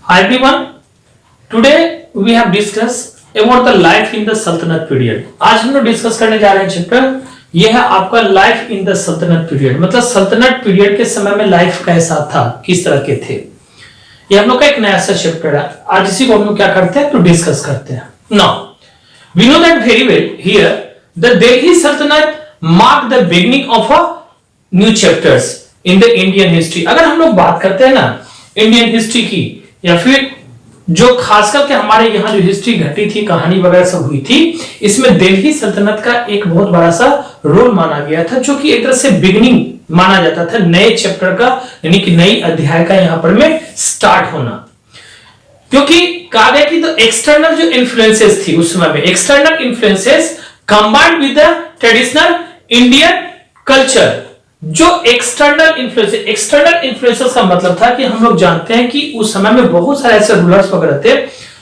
Hi everyone. Today we have discussed about the life in the सल्तनत period. आज हम लोग डिस्कस करने जा रहे हैं चैप्टर. यह है आपका life in the Sultanat period. मतलब सल्तनत पीरियड के समय में लाइफ कैसा था, किस तरह के थे. ये हम लोग का एक नया सा चैप्टर है. आज इसी को हम लोग क्या करते हैं तो डिस्कस करते हैं. Now we know that very well here the Delhi Sultanate marked the beginning of a new chapters in the Indian history. अगर हम लोग बात करते हैं ना इंडियन हिस्ट्री की, या फिर जो खास करके हमारे यहाँ जो हिस्ट्री घटी थी, कहानी वगैरह सब हुई थी, इसमें दिल्ली सल्तनत का एक बहुत बड़ा सा रोल माना गया था, जो कि एक तरह से बिगिनिंग माना जाता था नए चैप्टर का, यानी कि नई अध्याय का यहाँ पर में स्टार्ट होना. क्योंकि कहा गया कि तो एक्सटर्नल जो इन्फ्लुएंसेस थी उस समय में, external influences combined with the traditional Indian culture. जो एक्सटर्नल इन्फ्लुएंसेस का मतलब था कि हम लोग जानते हैं कि उस समय में बहुत सारे ऐसे रूलर्स वगैरह थे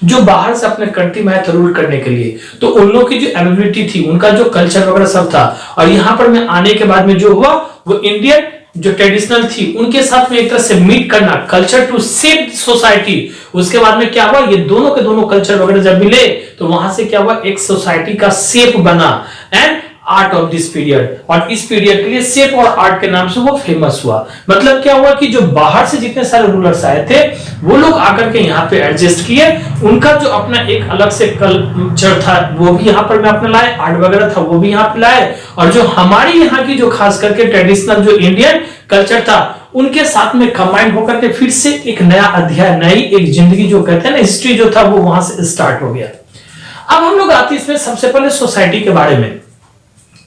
जो बाहर से अपने कंट्री में आए थे रूल करने के लिए. तो उन लोगों की जो एबिलिटी थी, उनका जो कल्चर वगैरह सब था, और यहाँ पर में आने के बाद में जो हुआ वो इंडियन जो ट्रेडिशनल थी उनके साथ में एक तरह से मीट करना, कल्चर टू सेव सोसाइटी. उसके बाद में क्या हुआ, ये दोनों के दोनों कल्चर वगैरह जब मिले तो वहां से क्या हुआ, एक सोसाइटी का शेप बना. And art of this period, और इस पीरियड के लिए शेप और आर्ट के नाम से वो फेमस हुआ. मतलब क्या हुआ कि जो बाहर से जितने सारे रूलर्स आए थे वो लोग आकर के यहाँ पे एडजस्ट किए, उनका जो अपना एक अलग से कल्चर था वो भी यहाँ पर में अपने लाए, आर्ट वगैरह था वो भी यहाँ पे लाए, और जो हमारी यहाँ की जो खास करके ट्रेडिशनल जो इंडियन कल्चर था उनके साथ में कंबाइन होकर के फिर से एक नया अध्याय, नई एक जिंदगी जो कहते हैं ना, हिस्ट्री जो था वो वहां से स्टार्ट हो गया. अब हम लोग आते हैं इसमें सबसे पहले सोसाइटी के बारे में,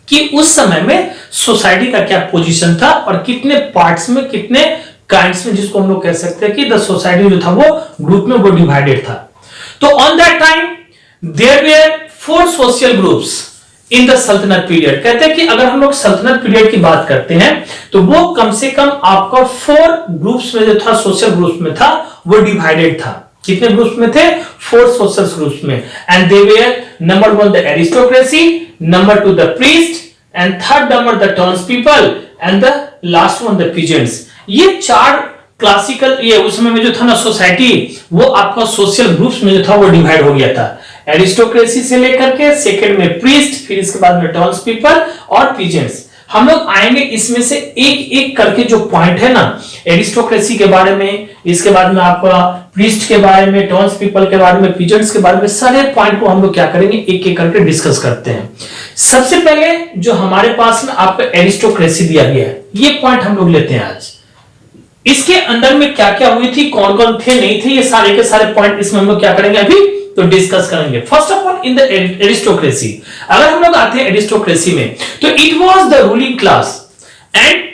कि उस समय में सोसाइटी का क्या पोजीशन था और कितने पार्ट्स में, कितने काइंड्स में, जिसको हम लोग कह सकते हैं कि द सोसाइटी जो था वो ग्रुप में वो डिवाइडेड था. तो on that time there were 4 social groups in the Sultanat period. कहते हैं कि अगर हम लोग सल्तनत पीरियड की बात करते हैं तो वो कम से कम आपका 4 ग्रुप्स में जो था, सोशल ग्रुप्स में था, वो डिवाइडेड था. कितने ग्रुप्स में थे? 4 सोशल ग्रुप्स में. And they were number 1 the aristocracy, number 2 the priest, and third number the towns people, and the last one the peasants. ये 4 क्लासिकल, ये उस समय में जो था ना सोसाइटी, वो आपका सोशल ग्रुप्स में जो था वो डिवाइड हो गया था. एरिस्टोक्रेसी से लेकर के सेकंड में प्रीस्ट, फिर इसके बाद में टाउन्स पीपल और पीजेंट्स. हम लोग आएंगे इसमें से एक एक करके जो पॉइंट है ना, एरिस्टोक्रेसी के बारे में, इसके बाद में आपका प्रीस्ट के बारे में, टाउन्स पीपल के बारे में, पीजेंट्स के बारे में, सारे पॉइंट को हम लोग क्या करेंगे, एक एक करके डिस्कस करते हैं. सबसे पहले जो हमारे पास में आपका एरिस्टोक्रेसी दिया गया है, ये पॉइंट हम लोग लेते हैं आज. इसके अंदर में क्या क्या हुई थी, कौन कौन थे, नहीं थे, ये सारे के सारे पॉइंट इसमें हम लोग क्या करेंगे अभी तो डिस्कस करेंगे. First of all in the aristocracy, अगर हम लोग आते हैं एरिस्टोक्रेसी में, तो it was the ruling class and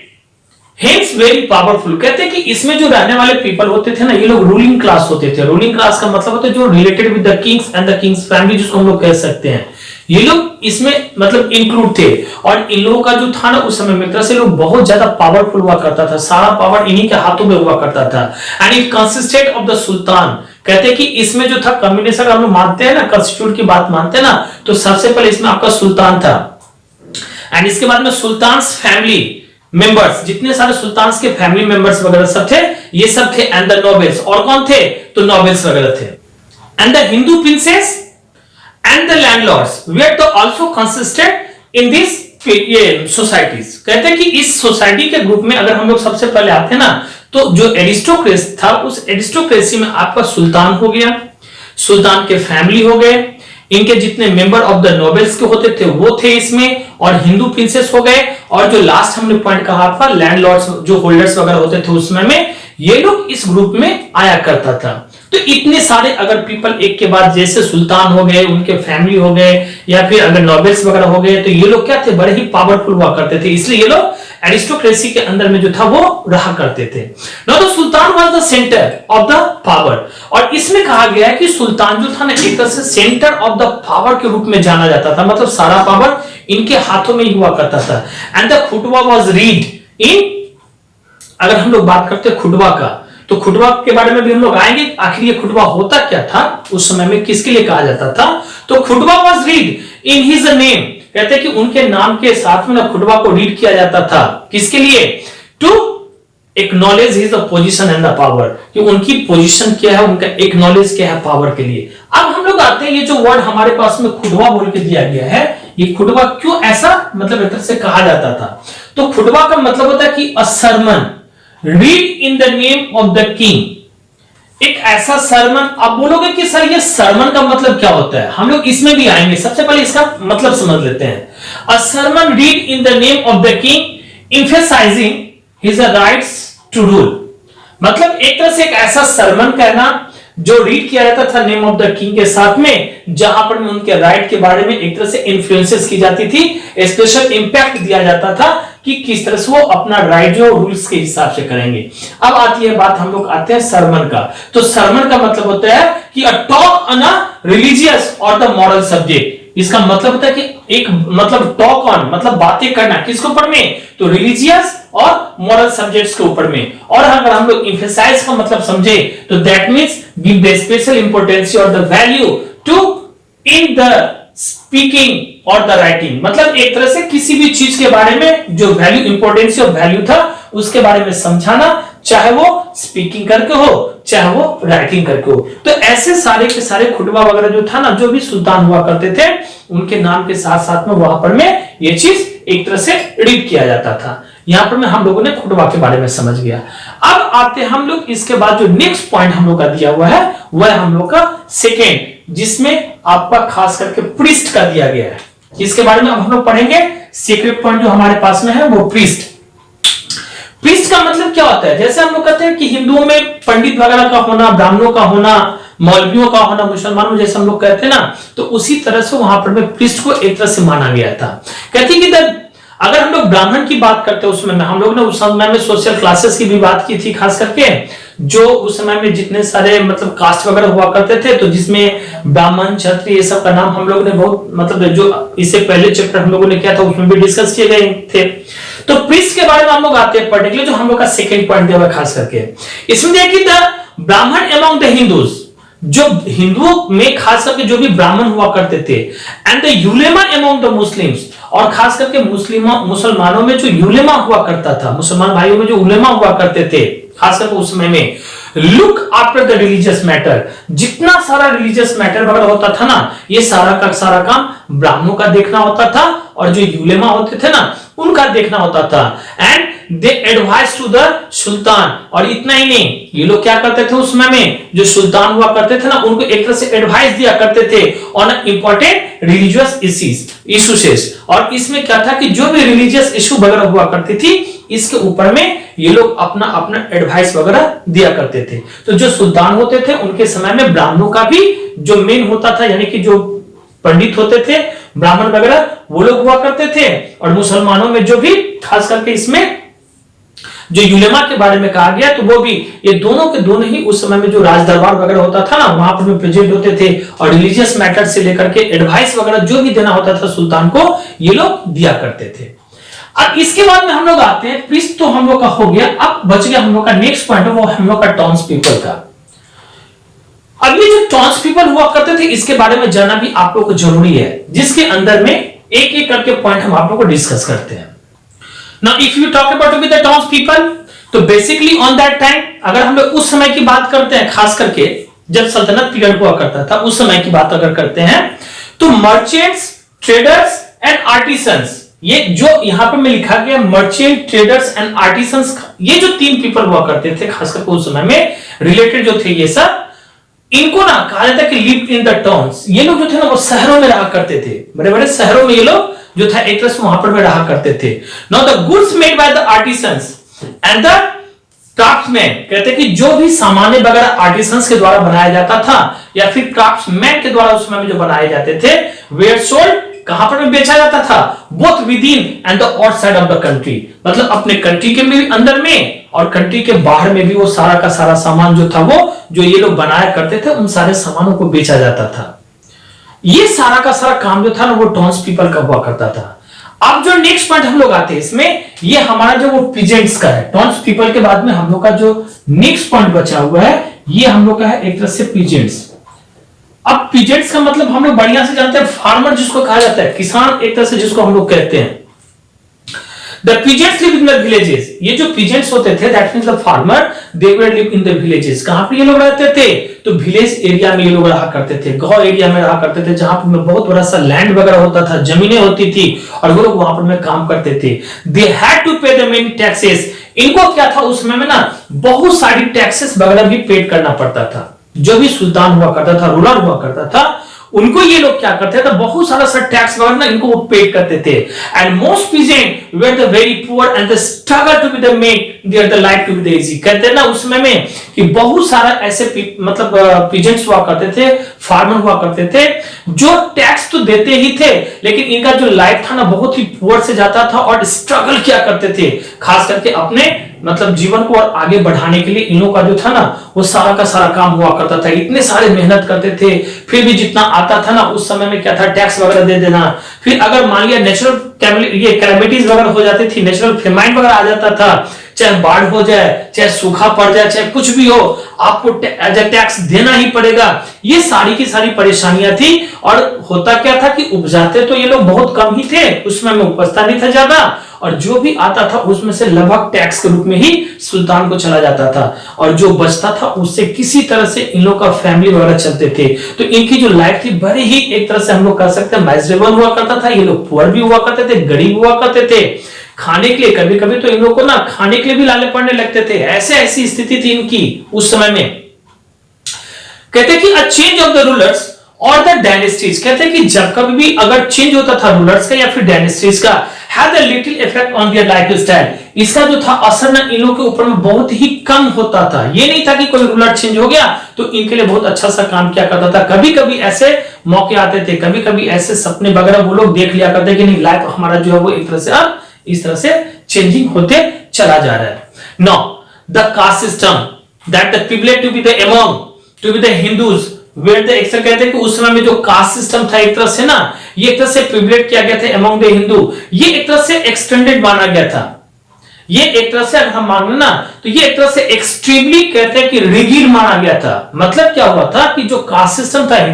hence very powerful. कहते हैं कि इसमें जो रहने वाले पीपल होते थे ना, ये लोग रूलिंग क्लास होते थे. रूलिंग क्लास का मतलब होता है जो related with the Kings and the Kings family, जिसको हम लोग कह सकते हैं. ये लोग इसमें मतलब इंक्लूड थे, और इन लोगों का जो था ना उस समय में तरह से लोग बहुत ज्यादा पावरफुल हुआ करता था. सारा पावर इन्हीं के हाथों में हुआ करता था. And it consisted of the sultan. कहते हैं कि इसमें जो था कॉम्बिनेशन, हम लोग मानते हैं ना, कंस्टिट्यूट की बात मानते हैं ना, तो सबसे पहले इसमें आपका सुल्तान था, एंड इसके बाद में सुल्तान्स फैमिली मेंबर्स, जितने सारे सुल्तान्स के फैमिली मेंबर्स वगैरह सब थे, ये सब थे. एंड द नोबेल्स, और कौन थे तो नोबेल्स वगैरह थे. And the Hindu princes and the landlords were तो also consisted in this societies. कहते हैं कि इस सोसाइटी के ग्रुप में अगर हम लोग सबसे पहले आते हैं ना, तो जो एरिस्टोक्रेसी था, उस एरिस्टोक्रेसी में आपका सुल्तान हो गया, सुल्तान के फैमिली हो गए, इनके जितने मेंबर ऑफ द नोबेल्स के होते थे वो थे इसमें, और हिंदू प्रिंसेस हो गए, और जो लास्ट हमने पॉइंट कहा आपका लैंडलॉर्ड्स, जो होल्डर्स वगैरह होते थे उस समय में, ये लोग इस ग्रुप में आया करता था. तो इतने सारे अगर पीपल एक के बाद, जैसे सुल्तान हो गए, उनके फैमिली हो गए, या फिर अगर नोबेल्स वगैरह हो गए, तो ये लोग क्या थे, बड़े ही पावरफुल हुआ करते थे. इसलिए ये लोग एरिस्टोक्रेसी के अंदर में जो था वो रहा करते थे. Now the sultan was the centre of the power, और इसमें कहा गया है कि सुल्तान जो था ना एक तरह से सेंटर ऑफ द पावर के रूप में जाना जाता था. मतलब सारा पावर इनके हाथों में ही हुआ करता था. एंड द खुटबा वाज रीड इन, अगर हम लोग बात करते हैं खुटबा का, तो खुटबा के बारे में भी हम लोग आएंगे. आखिर ये खुटबा होता क्या था, उस समय में किसके लिए कहा जाता था. तो खुटबा was read in his name. कहते हैं कि उनके नाम के साथ में ना खुटबा को रीड किया जाता था. किसके लिए? To acknowledge his position and the power, कि उनकी पोजीशन क्या है, उनका एक्नॉलेज क्या है पावर के लिए। अब हम लोग आते हैं, ये जो वर्ड हमारे पास में खुटबा बोल के दिया गया है, ये खुटबा क्यों ऐसा मतलब एक तरह से कहा जाता था? तो खुटबा का मतलब होता है कि a sermon read in the name of the king, एक ऐसा सरमन। आप बोलोगे कि सर ये सरमन का मतलब क्या होता है, हम लोग इसमें भी आएंगे, सबसे पहले इसका मतलब समझ लेते हैं। A sermon read in the name of the king emphasizing his rights to rule, मतलब एक तरह से एक ऐसा सरमन कहना जो रीड किया जाता था नेम ऑफ द किंग के साथ में, जहां पर उनके राइट के बारे में एक तरह से इन्फ्लुएंसेस की जाती थी, स्पेशल इंपैक्ट दिया जाता था कि किस तरह से वो अपना राइट जो रूल्स के हिसाब से करेंगे। अब आती है बात, हम लोग आते हैं सरमन का। तो सरमन का मतलब होता है कि a talk on a religious और द मॉरल सब्जेक्ट। इसका मतलब होता है कि एक मतलब टॉक ऑन मतलब बातें करना किसके ऊपर में, तो रिलीजियस और मॉरल सब्जेक्ट्स के ऊपर में। और अगर हम लोग एम्फसाइज का मतलब समझे तो that means give the special importance और the value to in the speaking और द राइटिंग, मतलब एक तरह से किसी भी चीज के बारे में जो वैल्यू इंपॉर्टेंस और वैल्यू था उसके बारे में समझाना, चाहे वो स्पीकिंग करके हो चाहे वो राइटिंग करके हो। तो ऐसे सारे के सारे खुटबा वगैरह जो था ना, जो भी सुल्तान हुआ करते थे उनके नाम के साथ साथ में वहां पर में ये चीज एक तरह से रीड किया जाता था। यहां पर में हम लोगों ने खुटबा के बारे में समझ गया। अब आते हैं हम लोग इसके बाद जो नेक्स्ट पॉइंट हम लोग का दिया हुआ है वह हम लोग का सेकेंड, जिसमें आपका खास करके प्रीस्ट का दिया गया है। इसके बारे में अब हम लोग पढ़ेंगे। सीक्रेट पॉइंट जो हमारे पास में है वो प्रीस्ट। प्रीस्ट का मतलब क्या होता है? जैसे हम लोग कहते हैं कि हिंदुओं में पंडित वगैरह का होना, ब्राह्मणों का होना, मौलवियों का होना, मुसलमानों में जैसे हम लोग कहते हैं ना, तो उसी तरह से वहां पर में प्रीस्ट को एक तरह से माना गया था। कहते हैं कि अगर हम लोग ब्राह्मण की बात करते हैं उसमें हम लोग ने उस समय में सोशल क्लासेस की भी बात की थी, खास करके जो उस समय में जितने सारे मतलब कास्ट वगैरह हुआ करते थे, तो जिसमें ब्राह्मण क्षत्रिय ये सब का नाम हम लोग ने बहुत मतलब जो इससे पहले चैप्टर हम लोगों ने किया था उसमें भी डिस्कस किए गए थे। तो प्रीस्ट के बारे में हम लोग आते हैं पढ़ने के लिए, जो हम लोग का सेकंड पॉइंट दिया हुआ खास करके इसमें देखिए द ब्राह्मण अमंग द हिंदूज, जो हिंदुओं में खास करके जो भी ब्राह्मण हुआ करते थे, एंड द यूलेमा अमंग द मुस्लिम्स, और खास करके मुसलमानों में जो यूलेमा हुआ करता था, मुसलमान भाइयों में जो उलेमा हुआ करते थे खास करके उस समय में, look after the religious matter, जितना सारा रिलीजियस मैटर वगैरह होता था ना, ये सारा का सारा काम ब्राह्मणों का देखना होता था और जो यूलेमा होते थे ना उनका देखना होता था। And they advice to the sultan, और इतना ही नहीं, ये लोग क्या करते थे उस समय में, जो सुल्तान हुआ करते थे ना उनको एक तरह से एडवाइस दिया करते थे ऑन इंपॉर्टेंट रिलीजियस इश्यूज। और इसमें क्या था कि जो भी रिलीजियस इशू वगैरह हुआ करती थी इसके ऊपर में ये लोग अपना अपना एडवाइस वगैरह दिया करते थे। तो जो सुल्तान होते थे उनके समय में ब्राह्मणों का भी जो मेन होता था, यानी कि जो पंडित होते थे ब्राह्मण वगैरह वो लोग हुआ करते थे, और मुसलमानों में जो भी खास करके इसमें जो यूलेमा के बारे में कहा गया, तो वो भी ये दोनों के दोनों ही उस समय में जो राज दरबार वगैरह होता था ना वहां पर प्रेजेंट होते थे, और रिलीजियस मैटर से लेकर के एडवाइस वगैरह जो भी देना होता था सुल्तान को ये लोग दिया करते थे। अब इसके बाद में हम लोग आते हैं, प्रीस्ट तो हम लोग का हो गया, अब बच गया हम लोग का नेक्स्ट पॉइंट, वो हम लोग का टाउन्स पीपल का। अब ये जो टाउन्स पीपल हुआ करते थे इसके बारे में जानना भी आप लोग को जरूरी है, जिसके अंदर में एक एक करके पॉइंट हम आप लोग को डिस्कस करते हैं। Now if you talk about with the towns people, तो बेसिकली ऑन दैट टाइम, अगर हम लोग उस समय की बात करते हैं, खास करके जब सल्तनत पीरियड हुआ करता था उस समय की बात अगर करते हैं, तो मर्चेंट्स, ट्रेडर्स एंड आर्टिसंस, ये जो यहां पर में लिखा गया मर्चेंट, ट्रेडर्स एंड आर्टिसंस, ये जो तीन पीपल हुआ करते थे खास करके उस समय में रिलेटेड जो थे ये सब, इनको ना कहा जाता है कि लिव्ड इन द टाउन्स। ये लोग जो थे ना वो शहरों में रहा करते थे, बड़े बड़े शहरों में ये लोग जो था एक तरह से वहां पर में रहा करते थे। Now the goods made by the artisans and the craftsman, कहते हैं कि जो भी सामान्य वगैरह आर्टिसंस के द्वारा बनाया जाता था या फिर क्राफ्ट्समैन के द्वारा उस समय में जो बनाए जाते थे, वेयर सोल्ड, कहां पर में बेचा जाता था, both with in and the outside of the country, मतलब अपने कंट्री के भी अंदर में और कंट्री के बाहर में भी वो सारा का सारा सामान जो था वो जो ये लोग बनाया करते थे उन सारे सामानों को बेचा जाता था। ये सारा का सारा काम जो था ना वो टाउन्स पीपल का हुआ करता था। अब जो नेक्स्ट पॉइंट हम लोग आते हैं इसमें, ये हमारा जो वो पीजेंट्स का है, टाउन्स पीपल के बाद में हम लोग का जो नेक्स्ट पॉइंट बचा हुआ है ये हम लोग का है एक तरह से पीजेंट्स। अब पीजेंट्स का मतलब हम लोग बढ़िया से जानते हैं, फार्मर जिसको कहा जाता है, किसान एक तरह से जिसको हम लोग कहते हैं। The peasants live in the villages, ये जो पीजेंट्स होते थे that means the farmer, they were live in the villages. कहां पे ये लोग रहते थे? तो विलेज एरिया में ये लोग रहा करते थे, गांव एरिया में रहा करते थे, जहां पर बहुत बड़ा सा लैंड वगैरह होता था, जमीनें होती थी, और वो लोग वहां पर में काम करते थे। दे हैड टू पे द मेनी टैक्सेस, इनको क्या था उस समय में ना बहुत सारी टैक्सेस वगैरह भी पेड करना पड़ता था। जो भी सुल्तान हुआ करता था, रूलर हुआ करता था, उनको ये लोग क्या करते थे, बहुत सारा सा टैक्स वगैरह ना इनको वो पे करते थे। And most peasant were the very poor and the struggle to be the make their the life to be the easy. कहते हैं ना उस समय में कि बहुत सारा ऐसे मतलब पीजेंट्स हुआ करते थे, फार्मर हुआ करते थे, जो टैक्स तो देते ही थे, लेकिन इनका जो लाइफ था ना बहुत ही पुअर से जाता था, और स्ट्रगल क्या करते थे खास करके अपने मतलब जीवन को और आगे बढ़ाने के लिए। इन लोगों का जो था ना वो सारा का सारा काम हुआ करता था, इतने सारे मेहनत करते थे, फिर भी जितना आता था ना उस समय में क्या था, टैक्स वगैरह दे देना। फिर अगर मान लिया नेचुरल ये कैलेमिटीज वगैरह हो जाती थी, नेचुरल फेमाइन वगैरह आ जाता था, चाहे बाढ़ हो जाए, चाहे सूखा पड़ जाए, चाहे कुछ भी हो, आपको टैक्स देना ही पड़ेगा। ये सारी की सारी परेशानियां थी। और होता क्या था कि उपजाते तो ये लोग बहुत कम ही थे, उसमें उपजता नहीं था ज्यादा, और जो भी आता था उसमें से लगभग टैक्स के रूप में ही सुल्तान को चला जाता था, और जो बचता था उससे किसी तरह से इन लोग का फैमिली वगैरह चलते थे। तो इनकी जो लाइफ थी बड़े ही एक तरह से हम लोग कह सकते हैं माइजरेबल हुआ करता था। ये लोग पुअर भी हुआ करते थे, गरीब हुआ करते थे, खाने के लिए कभी कभी तो इन लोग को ना खाने के लिए भी लाले पड़ने लगते थे, ऐसी स्थिति थी इनकी उस समय में। कहते कि a change of the rulers और द डायनेस्टीज, कहते हैं कि जब कभी भी अगर चेंज होता था रूलर्स का या फिर डायनेस्टीज का, had a little effect on their lifestyle, इसका जो था असर ना इन लोगों के ऊपर में बहुत ही कम होता था। ये नहीं था कि कोई रूलर चेंज हो गया तो इनके लिए बहुत अच्छा सा काम किया करता था। कभी कभी ऐसे मौके आते थे, कभी कभी ऐसे सपने वगैरह वो लोग देख लिया करते कि नहीं लाइफ हमारा जो है वो एक तरह से अब इस तरह से चेंजिंग होते चला जा रहा है। No the caste system that the privilege to be the among to be the Hindus were the excel, कहते हैं कि उस समय में जो कास्ट सिस्टम था एक तरह से ना ये एक तरह से प्रिविलेज किया गया था अमंग द हिंदू, ये एक तरह से एक्सटेंडेड माना गया था। ये एक तरह से अगर हम माने ना तो ये एक तरह से एक्सट्रीमली कहते हैं कि रिगिड माना गया था। मतलब क्या हुआ था कि जो कास्ट सिस्टम था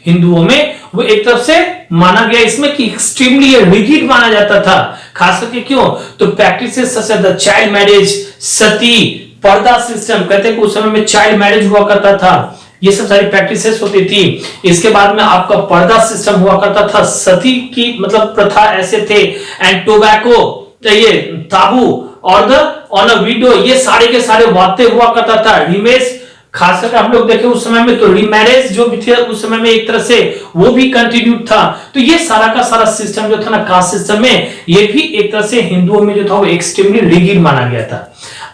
हिंदुओं में वो एक तरफ से माना गया इसमें कि एक्सट्रीमली रिगिड माना जाता था। खास करके क्यों, तो practices such as the child marriage, sati, purdah system, कहते हैं कि उस समय में चाइल्ड मैरिज हुआ करता था, ये सब सारी प्रैक्टिसेस होती थी। इसके बाद में आपका पर्दा सिस्टम हुआ करता था, सती की मतलब प्रथा ऐसे थे, एंड टोबैको ये ताबू और द ऑन अ विडो, ये सारे के सारे बातें हुआ करता था। रिमेज खास करके हम लोग देखे उस समय में तो रीमैरिज जो भी थे उस समय में एक तरह से वो भी कंटिन्यूड था। तो ये सारा का सारा सिस्टम जो था ना कास्ट सिस्टम में, ये भी एक तरह से हिंदुओं में जो था वो एक्सट्रीमली रिगिड माना गया था।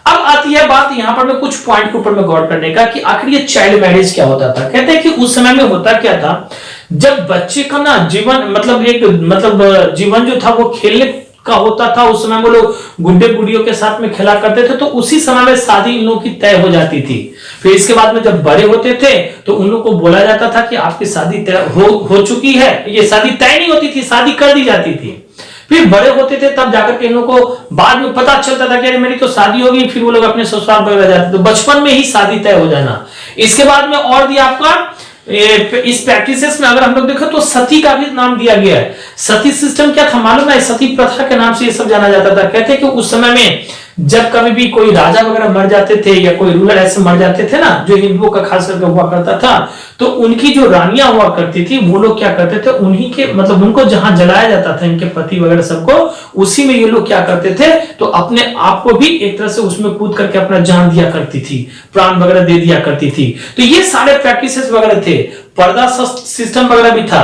अब आती है बात यहाँ पर मैं कुछ पॉइंट के ऊपर में गौर करने का कि आखिर ये चाइल्ड मैरिज क्या होता था। कहते हैं कि उस समय में होता क्या था, जब बच्चे का ना जीवन मतलब जीवन जो था वो खेलने का होता था, उस समय वो लोग गुड्डे गुड़ियों के साथ में खेला करते थे, तो उसी समय में शादी इन लोगों की तय हो जाती थी। फिर इसके बाद में जब बड़े होते थे तो उन लोगों को बोला जाता था कि आपकी शादी तय हो चुकी है। ये शादी तय नहीं होती थी, शादी कर दी जाती थी। फिर बड़े होते थे तब जाकर के इन लोगों को बाद में पता चलता था कि मेरी तो शादी हो गई, फिर वो लोग अपने ससुराल वगैरह जाते। तो बचपन में ही शादी तय हो जाना। इसके बाद में और दिया आपका इस प्रैक्टिसेस में अगर हम लोग देखें तो सती का भी नाम दिया गया है। सती सिस्टम क्या था मालूम है, सती प्रथा के नाम से ये सब जाना जाता था। कहते हैं कि उस समय में जब कभी भी कोई राजा वगैरह मर जाते थे या कोई रूलर ऐसे मर जाते थे ना, जो हिंदुओं का खास करके हुआ करता था, तो उनकी जो रानियां हुआ करती थी वो लोग क्या करते थे, उन्हीं के मतलब उनको जहां जलाया जाता था इनके पति वगैरह सबको, उसी में ये लोग क्या करते थे तो अपने आप को भी एक तरह से उसमें कूद करके अपना जान दिया करती थी, प्राण वगैरह दे दिया करती थी। तो ये सारे प्रैक्टिसेस वगैरह थे, पर्दा सिस्टम वगैरह भी था।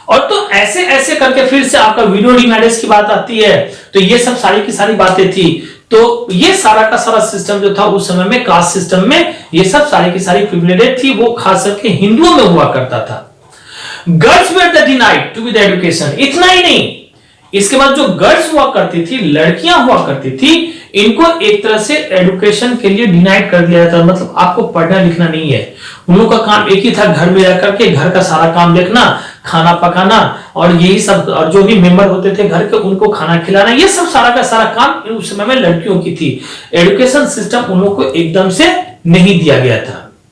और तो ऐसे ऐसे करके फिर से आपका विडो रीमैरिज की बात आती है। तो ये सब सारी की सारी बातें थी। तो ये सारा का सारा सिस्टम जो था उस समय में कास्ट सिस्टम में ये सब सारी की सारी प्रिविलेज थी, वो खास करके हिंदुओं में हुआ करता था। Girls were the denied to be the education. इतना ही नहीं, इसके बाद जो गर्ल्स हुआ करती थी, लड़कियां हुआ करती थी, इनको एक तरह से एजुकेशन के लिए डिनाइड कर दिया जाता, मतलब आपको पढ़ना लिखना नहीं है। उन लोगों का काम एक ही था, घर में रह करके घर का सारा काम देखना, खाना पकाना और यही सब, और जो भी मेंबर होते थे घर के उनको खाना खिलाना, ये सब सारा का सारा काम उस समय में लड़कियों की थी। एजुकेशन सिस्टम उन लोगों को एकदम से नहीं दिया गया था।